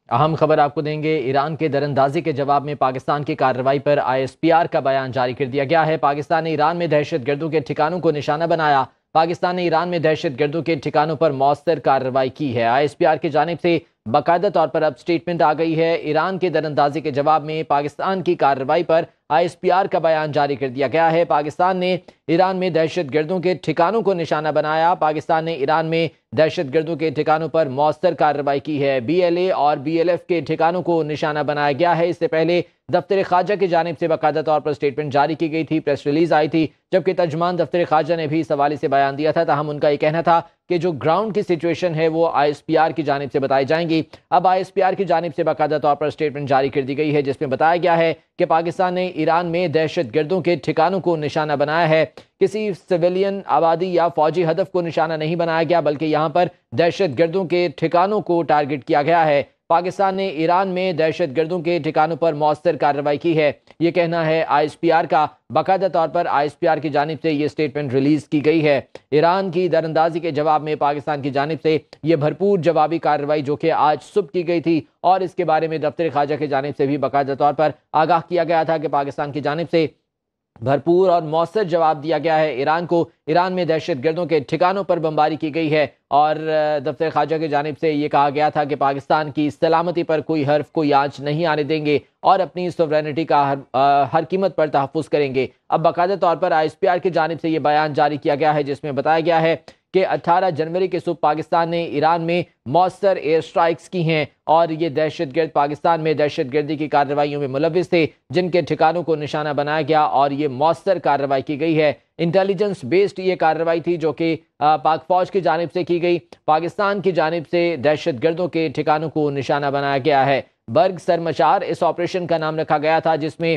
اہم خبر آپ کو دیں گے، ایران کے دراندازی کے جواب میں پاکستان کی کارروائی پر ISPR کا بیان جاری کر دیا گیا ہے۔ پاکستان نے ایران میں دہشت گردوں کے ٹھکانوں کو نشانہ بنایا۔ پاکستان نے ایران میں دہشت گردوں کے ٹھکانوں پر مؤثر کارروائی کی ہے۔ ISPR کی جانب سے باقاعدہ طور پر اب سٹیٹمنٹ آ گئی ہے۔ ایران کے دراندازی کے جواب میں پاکستان کی کارروائی پر ISPR کا بیان جاری کر دیا گیا ہے۔ پاکستان نے ایران میں دہشت گردوں کے ٹھکانوں کو نشانہ بنایا۔ پاکستان نے ایران میں دہشت گردوں کے ٹھکانوں پر مؤثر کارروائی کی ہے۔ BLA اور BLF کے ٹھکانوں کو نشانہ بنایا گیا ہے۔ اس سے پہلے دفتر خارجہ کی جانب سے باقاعدہ طور پر سٹیٹمنٹ جاری کی گئی تھی، پریس ریلیز آئی تھی، جبکہ ترجمان دفتر خارجہ نے بھی اس حوالے سے بیان دیا تھا۔ تاہم ان کا یہ کہنا تھا کہ جو گراؤنڈ کی سچویشن ہے وہ ISPR کی جانب سے بتائی جائیں گی۔ اب ISPR کی جانب سے باقاعدہ طور پر سٹیٹمنٹ جاری کر دی گئی ہے، جس میں بتایا گیا ہے کہ پاکستان نے ایران میں دہشت گردوں کے ٹھکانوں کو نشانہ بنایا ہے۔ کسی سویلین آبادی یا فوجی ہدف کو نشانہ نہیں بنایا گیا، بلکہ یہاں پر دہشت گردوں کے ٹھکانوں کو ٹارگٹ کیا گیا ہے۔ پاکستان نے ایران میں دہشت گردوں کے ٹھکانوں پر مؤثر کارروائی کی ہے، یہ کہنا ہے ISPR کا۔ باقاعدہ طور پر ISPR کی جانب سے یہ سٹیٹمنٹ ریلیز کی گئی ہے۔ ایران کی دراندازی کے جواب میں پاکستان کی جانب سے یہ بھرپور جوابی کارروائی جو کہ آج صبح کی گئی تھی، اور اس کے بارے میں دفتر خارجہ کی جانب سے بھی باقاعدہ طور پر آگاہ کیا گیا تھا کہ پاکستان کی جانب سے بھرپور اور مؤثر جواب دیا گیا ہے ایران کو۔ ایران میں دہشت گردوں کے ٹھکانوں پر بمباری کی گئی ہے، اور دفتر خارجہ کی جانب سے یہ کہا گیا تھا کہ پاکستان کی سلامتی پر کوئی حرف کوئی آنچ نہیں آنے دیں گے اور اپنی سوورینٹی کا ہر قیمت پر تحفظ کریں گے۔ اب باقاعدہ طور پر ISPR کی جانب سے یہ بیان جاری کیا گیا ہے، جس میں بتایا گیا ہے کہ 18 جنوری کے صبح پاکستان نے ایران میں مؤثر ایئر سٹرائکس کی ہیں، اور یہ دہشت گرد پاکستان میں دہشت گردی کی کارروائیوں میں ملوث تھے، جن کے ٹھکانوں کو نشانہ بنایا گیا اور یہ مؤثر کارروائی کی گئی ہے۔ انٹیلیجنس بیسڈ یہ کارروائی تھی جو کہ پاک فوج کی جانب سے کی گئی۔ پاکستان کی جانب سے دہشت گردوں کے ٹھکانوں کو نشانہ بنایا گیا ہے۔ برگ سرمشار اس آپریشن کا نام رکھا گیا تھا، جس میں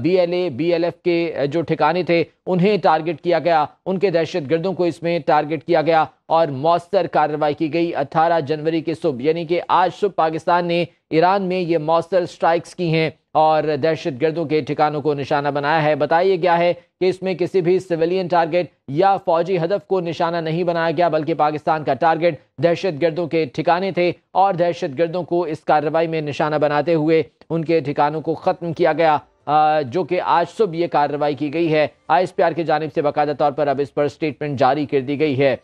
BLA BLF کے جو ٹھکانے تھے انہیں ٹارگٹ کیا گیا، ان کے دہشت گردوں کو اس میں ٹارگٹ کیا گیا اور مؤثر کارروائی کی گئی۔ 18 جنوری کے صبح یعنی کہ آج صبح پاکستان نے ایران میں یہ مؤثر سٹرائکس کی ہیں اور دہشت گردوں کے ٹھکانوں کو نشانہ بنایا ہے۔ بتایا گیا ہے کہ اس میں کسی بھی سویلین ٹارگٹ یا فوجی ہدف کو نشانہ نہیں بنایا گیا، بلکہ پاکستان کا ٹارگٹ دہشت گردوں کے ٹھکانے تھے، اور دہشت گردوں کو اس کارروائی میں نشانہ بناتے ہوئے ان کے ٹھکانوں کو ختم کیا گیا، جو کہ آج صبح یہ کارروائی کی گئی ہے۔ ISPR کی جانب سے باقاعدہ طور پر اب اس پر سٹیٹمنٹ جاری کر دی گئی ہے۔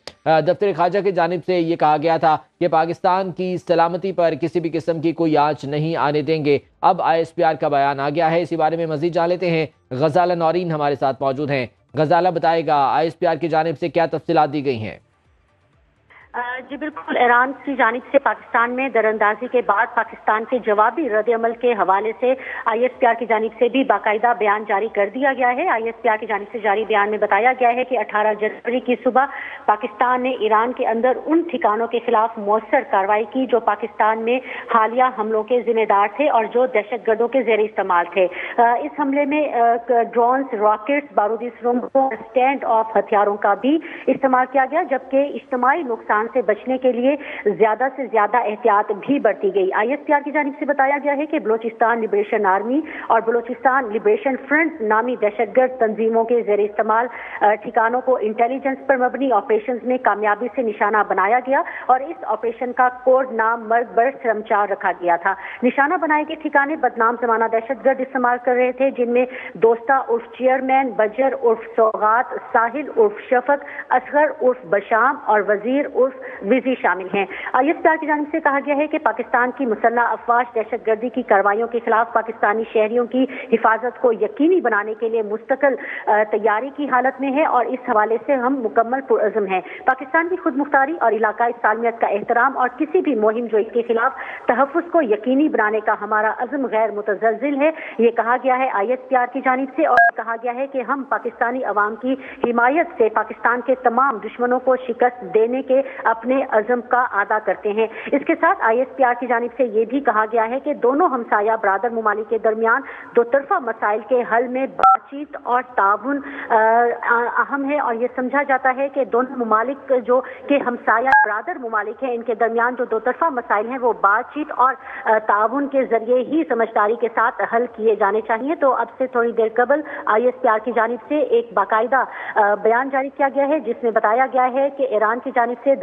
دفتر خارجہ کی جانب سے یہ کہا گیا تھا کہ پاکستان کی سلامتی پر کسی بھی قسم کی کوئی آنچ نہیں آنے دیں گے۔ اب ISPR کا بیان آ گیا ہے، اسی بارے میں مزید جان لیتے ہیں۔ غزالہ نورین ہمارے ساتھ موجود ہیں۔ غزالہ بتائے گا ISPR کی جانب سے کیا تفصیلات دی گئی ہیں؟ جی بالکل، ایران کی جانب سے پاکستان میں دراندازی کے بعد پاکستان کے جوابی رد عمل کے حوالے سے ISPR کی جانب سے بھی باقاعدہ بیان جاری کر دیا گیا ہے۔ ISPR کی جانب سے جاری بیان میں بتایا گیا ہے کہ 18 جنوری کی صبح پاکستان نے ایران کے اندر ان ٹھکانوں کے خلاف مؤثر کارروائی کی جو پاکستان میں حالیہ حملوں کے ذمہ دار تھے اور جو دہشت گردوں کے زیر استعمال تھے۔ اس حملے میں ڈرونز، راکٹس، بارودی سرنگوں، اسٹینڈ آف ہتھیاروں کا بھی استعمال کیا گیا، جبکہ اجتماعی نقصان سے بچنے کے لیے زیادہ سے زیادہ احتیاط بھی برتی گئی۔ ISPR کی جانب سے بتایا گیا ہے کہ بلوچستان لبریشن آرمی اور بلوچستان لبریشن فرنٹ نامی دہشت گرد تنظیموں کے زیر استعمال ٹھکانوں کو انٹیلیجنس پر مبنی آپریشنز میں کامیابی سے نشانہ بنایا گیا، اور اس آپریشن کا کوڈ نام مرگ بر سرمچار رکھا گیا تھا۔ نشانہ بنائے گئے ٹھکانے بدنام زمانہ دہشت گرد استعمال کر رہے تھے، جن میں دوستہ عرف چیئرمین، بجر عرف سوغات، ساحل عرف شفق، اصغر عرف بشام اور وزیر عرف وزی شامل ہیں۔ ISPR کی جانب سے کہا گیا ہے کہ پاکستان کی مسلح افواج دہشت گردی کی کارروائیوں کے خلاف پاکستانی شہریوں کی حفاظت کو یقینی بنانے کے لیے مستقل تیاری کی حالت میں ہے، اور اس حوالے سے ہم مکمل پرعزم ہیں۔ پاکستان کی خود مختاری اور علاقائی سالمیت کا احترام اور کسی بھی مہم جو اس کے خلاف تحفظ کو یقینی بنانے کا ہمارا عزم غیر متزلزل ہے، یہ کہا گیا ہے ISPR کی جانب سے، اور کہا گیا ہے کہ ہم پاکستانی عوام کی حمایت سے پاکستان کے تمام دشمنوں کو شکست دینے کے اپنے عزم کا اعادہ کرتے ہیں۔ اس کے ساتھ ISPR کی جانب سے یہ بھی کہا گیا ہے کہ دونوں ہمسایہ برادر ممالک کے درمیان دو طرفہ مسائل کے حل میں بات چیت اور تعاون اہم ہے، اور یہ سمجھا جاتا ہے کہ دونوں ممالک جو کہ ہمسایہ برادر ممالک ہیں، ان کے درمیان جو دو طرفہ مسائل ہیں وہ بات چیت اور تعاون کے ذریعے ہی سمجھداری کے ساتھ حل کیے جانے چاہیے۔ تو اب سے تھوڑی دیر قبل ISPR کی جانب سے ایک باقاعدہ بیان جاری کیا گیا ہے، جس میں بتایا گیا ہے کہ ایران کی جانب سے